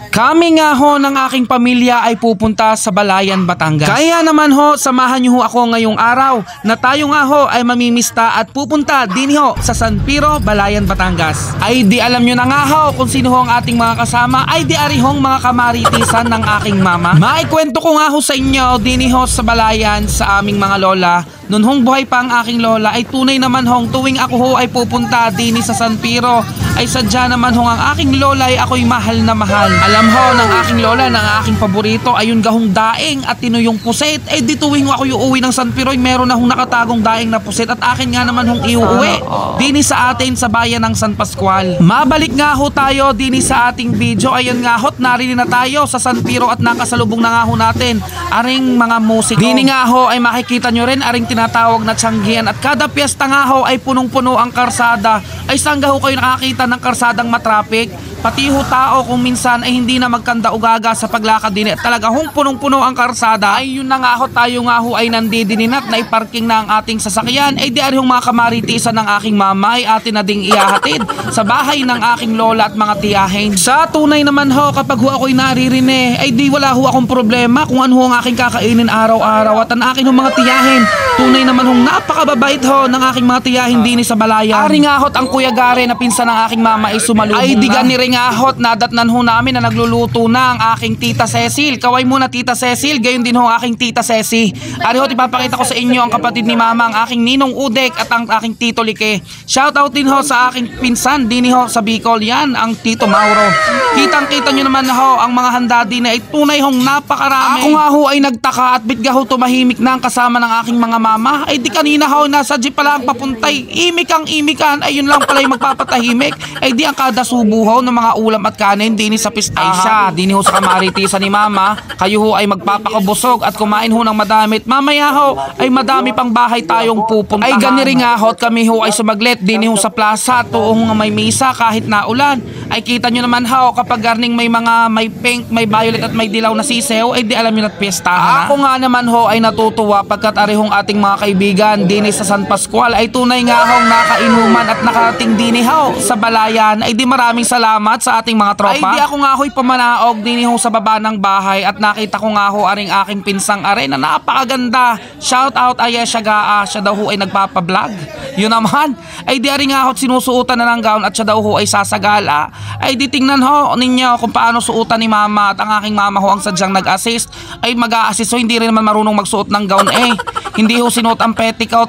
Kami nga ho ng aking pamilya ay pupunta sa Balayan, Batangas. Kaya naman ho, samahan niyo ho ako ngayong araw na tayo nga ho ay mamimista at pupunta din ho sa San Pedro, Balayan, Batangas. Ay di alam nyo na nga ho kung sino ho ang ating mga kasama, ay di arihong mga kamaritisan ng aking mama. Maikwento ko nga ho sa inyo din ho sa Balayan sa aming mga lola. Noon hong buhay pa ang aking lola ay tunay naman hong tuwing ako ho ay pupunta din sa San Pedro ay sadya naman hong ang aking lola ay ako'y mahal na mahal. Alam ho ng aking lola ng aking paborito ayun gahong daing at tinuyong puset. Ay di tuwing ako uuwi ng San Pedro ay meron na hong nakatagong daing na puset at akin nga naman hong iuuwi din sa atin sa bayan ng San Pascual. Mabalik nga ho tayo din sa ating video. Ayun nga ho, narinig na tayo sa San Pedro at nakasalubong na nga ho natin aring mga musiko. Dini nga ho ay makikita nyo rin aring tinatawag na Tianggian at kada piyesta nga ho ay punong-puno ang karsada. Ay saan ho kayo nakakita ng karsadang matraffic? Pati ho tao kung minsan ay hindi na magkanda ugaga sa paglakad din at talaga hong punong-puno ang karsada. Ay yun na nga ho, tayo nga ho ay nandidinin at naiparking na ang ating sasakyan. Ay di arihong mga kamaritisan ng aking mama ay atin na ding ihahatid sa bahay ng aking lola at mga tiyahin. Sa tunay naman ho, kapag ho ako'y naririne ay di wala ho akong problema kung ano ho ang aking kakainin araw-araw at ang aking ho mga tiyahin. Tunay naman hong napakababait ho ng aking mga tiyahin din sa Balayan. Ari nga hot ang Kuya Gare na pinsan ng aking mama ay sumalubong ay di ganire nga hot, nadatnan ho namin na nagluluto na ang aking tita Cecil. Kaway muna tita Cecil, gayon din ho ang aking tita Ceci. Ari hot, ipapakita ko sa inyo ang kapatid ni mama, ang aking ninong Udek at ang aking tito Like. Shoutout din ho sa aking pinsan din ho sa Bicol, yan ang tito Mauro. Kitang-kita nyo naman ho ang mga handa din ay tunay hong napakarami. Ako nga ho ay nagtaka at bitga ho tumahimik na ang kasama ng aking mga mama. Ay di kanina ho nasa jeep pala ang papuntay, imikan ay yun lang pala yung magpapatahimik. Ay di ang kada subo ho ng mga ulam at kanin din sa pistahan. Ay siya, din ho sa kamaritisan ni mama, kayo ho ay magpapakabusog at kumain ho ng madamit. Mamaya ho ay madami pang bahay tayong pupuntahan. Ay ganiri nga ho, kami ho ay sumaglit din ho sa plaza tuong may misa kahit na ulan. Ay kita nyo naman ho, kapag garning may mga may pink, may violet at may dilaw na sisew, ay di alam nyo na't piestahan na. Ako nga naman ho ay natutuwa pagkat arihong ating mga kaibigan din sa San Pascual ay tunay nga hong nakainuman at nakarating din ho sa Balayan. Ay di maraming salamat sa ating mga tropa. Ay di ako nga ho'y pamanaog din ho sa baba ng bahay at nakita ko nga ho aring aking pinsang are na napakaganda. Shout out Ayesha Gaa, siya daw ho ay nagpapablog. Yun naman, ay di aring nga ho't sinusuotan na ng gown at siya daw ho ay sasagala. Ay di tingnan ho ninyo kung paano suotan ni mama at ang aking mama ho ang sadyang nag-assist. Ay mag-a-assist ho, hindi rin naman marunong magsuot ng gown hindi ho sinuot ang petticoat.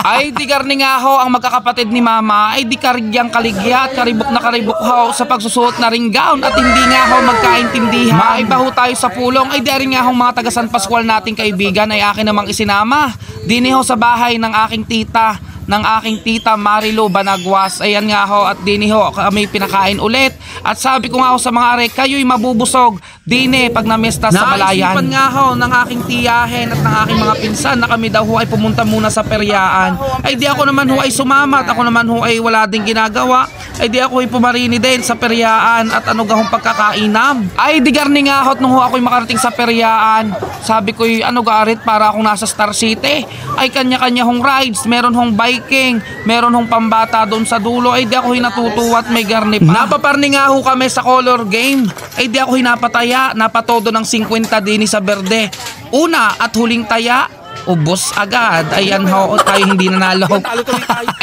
Ay di karni nga ho ang magkakapatid ni mama ay di karigyang kaligya at karibok na karibok ho sa pagsusuot na ring gown at hindi nga ho magkaintindihan. Maiba ho tayo sa pulong ay di rin nga ho mga taga San Pascual nating kaibigan ay akin namang isinama dini ho sa bahay ng aking tita Marilu Banagwas. Ayan nga ho at dini ho kami pinakain ulit at sabi ko nga ho sa mga are, kayo'y mabubusog dini pag namesta sa Balayan. Naisipan nga ho ng aking tiyahin at ng aking mga pinsan na kami daw ho ay pumunta muna sa peryaan. Ay di ako naman ho ay sumamat, ako naman ho ay wala ding ginagawa. Ay di ako ay pumarini din sa peryaan at ano gahong pagkakainam. Ay di garni nga ho nung ho ako'y makarating sa peryaan, sabi ko'y ano garit para akong nasa Star City. Ay kanya-kanya hong rides, meron hong biking, meron hong pambata doon sa dulo. Ay di ako natutuwa at may garni pa. Napaparni nga ho kami sa color game. Ay di ako napataya, napatodo ng 50 din sa berde. Una at huling taya, ubos agad. Ayan ho, tayo hindi nanalo.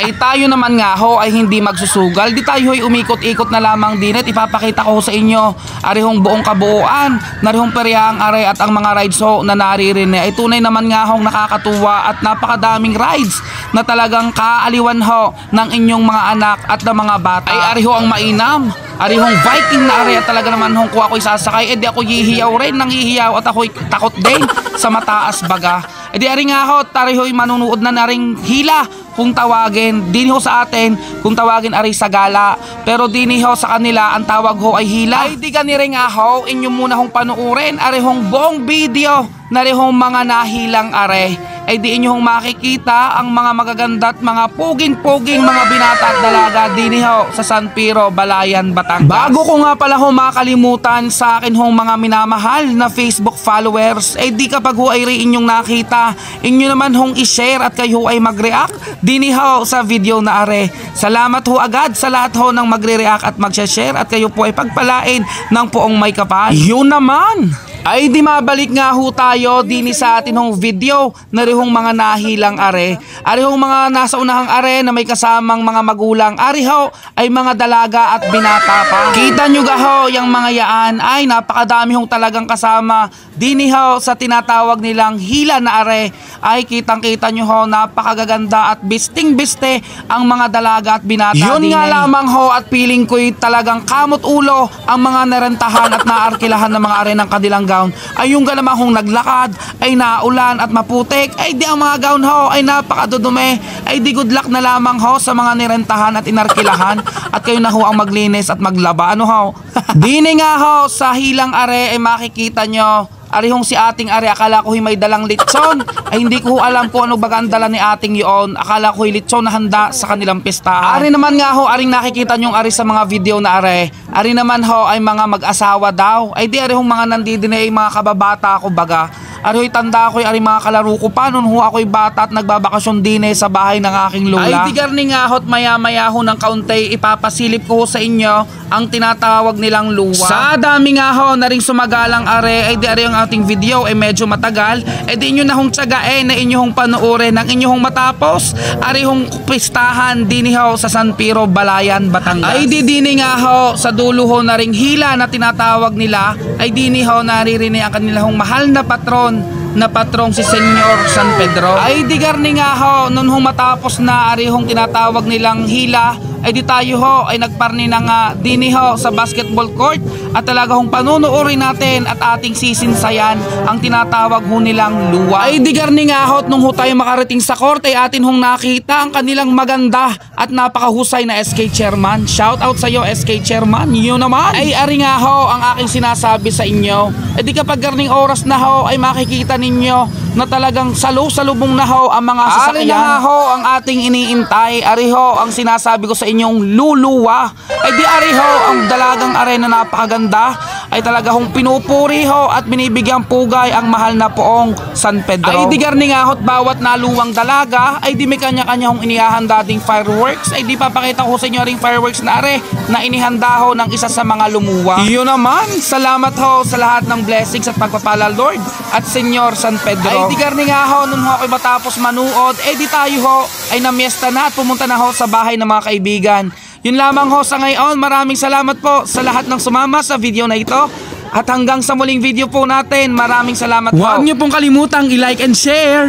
Ay tayo naman nga ho ay hindi magsusugal. Di tayo ay umikot-ikot na lamang din at ipapakita ko sa inyo arihong buong kabuuan, narihong peryang are at ang mga rides ho na naririne. Ay tunay naman nga hong nakakatuwa at napakadaming rides na talagang kaaliwan ho ng inyong mga anak at ng mga bata. Ay ariho ang mainam, arihong Viking na are at talaga naman hong kung ako'y sasakay, di ako hihiyaw rin, nanghihiyaw at ako'y takot din sa mataas baga. Di ari nga ho, tariho'y manunood na naring hila kung tawagin. Dini ho sa atin kung tawagin ari sa gala, pero dini ho sa kanila ang tawag ho ay hila. Ay di ganire nga ho, inyo muna hong panuurin arihong buong video narihong mga nahilang are, ay di inyong makikita ang mga magaganda at mga puging-puging mga binata at dalaga din ho sa San Pedro, Balayan, Batangas. Bago ko nga pala ho makalimutan sa akin hong mga minamahal na Facebook followers, ay di kapag ho ay inyong nakita, inyo naman hong i-share at kayo ay mag-react din ho sa video na are. Salamat ho agad sa lahat ho ng magre-react at mag-share at kayo po ay pagpalain ng poong may kapal. Yun naman! Ay di mabalik nga ho tayo din sa atin hong video na rihong mga nahilang are. Arihong mga nasa unahang are na may kasamang mga magulang. Ariho ay mga dalaga at binata pa. Kita nyo ga ho yung mga yaan ay napakadami hong talagang kasama. Dini ho sa tinatawag nilang hila na are ay kitang kita nyo ho napakagaganda at bisting-biste ang mga dalaga at binata. Yun nga lamang ho at feeling ko'y talagang kamot ulo ang mga narentahan at naarkilahan ng mga are ng kanilang gown. Ay yung ganamang hong naglakad ay naulan at maputik, ay di ang mga gown ho ay napakadudume. Ay di good luck na lamang ho sa mga nirentahan at inarkilahan at kayo na ho ang maglinis at maglaba. Ano ho? Dini nga ho sa hilang are ay makikita nyo arihong si ating are, akala ko may dalang litson. Ay hindi ko alam kung ano baga ang dala ni ating yon. Akala ko litson na handa sa kanilang pistahan. Ari naman nga ho, aring nakikita nyong ari sa mga video na are. Ari naman ho ay mga mag-asawa daw. Ay di arihong mga nandidin ay mga kababata ko baga. Aroy tanda ko ay mga kalaro ko pa noon ho ako'y bata at nagbabakasyon din sa bahay ng aking lola. Ay di garni nga ho't maya-maya ho ng kaunti ipapasilip ko ho sa inyo ang tinatawag nilang luwa. Sa dami nga ho na rin sumagalang are ay di are yung ating video ay medyo matagal. Eh di inyo na hong tsagain na inyong panoorin ang inyong matapos. Ari hong pistahan din ho sa San Pedro, Balayan, Batangas. Ay di dini nga ho sa dulo ho na ring hila na tinatawag nila ay dini ho naririnig ang kanilang mahal na patron na patrong si Senyor San Pedro. Ay di garni nga ho nun hong matapos na arihong tinatawag nilang hila ay di tayo ho ay nagparni na nga dini ho sa basketball court at talaga hong panunuorin natin at ating sisinsayan ang tinatawag ho nilang luwa. Ay di garni nga ho nung ho tayo makarating sa court ay atin hong nakita ang kanilang maganda at napakahusay na SK Chairman. Shout out sa iyo SK Chairman. Yun naman ay ari nga ho ang aking sinasabi sa inyo. Ay di kapag garning oras na ho ay makikita ninyo na talagang salubong na ho ang mga sasakyan. Ari na nga ho ang ating iniintay. Ari ho ang sinasabi ko sa inyong luluwa. Ay di ari ho ang dalagang are na napakaganda ay talaga hong pinupuri ho at binibigyang pugay ang mahal na poong San Pedro. Ay di garni nga ho't bawat naluwang dalaga ay di may kanya-kanya hong inihahanda ding fireworks. Ay di papakita ko sa inyo ring fireworks na are na inihanda ho ng isa sa mga lumuwa. Yun naman, salamat ho sa lahat ng blessings at pagpapala Lord at Senyor San Pedro. Ay di garni nga ho nung ho ako'y matapos manuod eh di tayo ho ay namiesta na at pumunta na ho sa bahay ng mga kaibigan. Yun lamang ho sa ngayon. Maraming salamat po sa lahat ng sumama sa video na ito. At hanggang sa muling video po natin, maraming salamat po. Huwag niyo pong kalimutang i-like and share.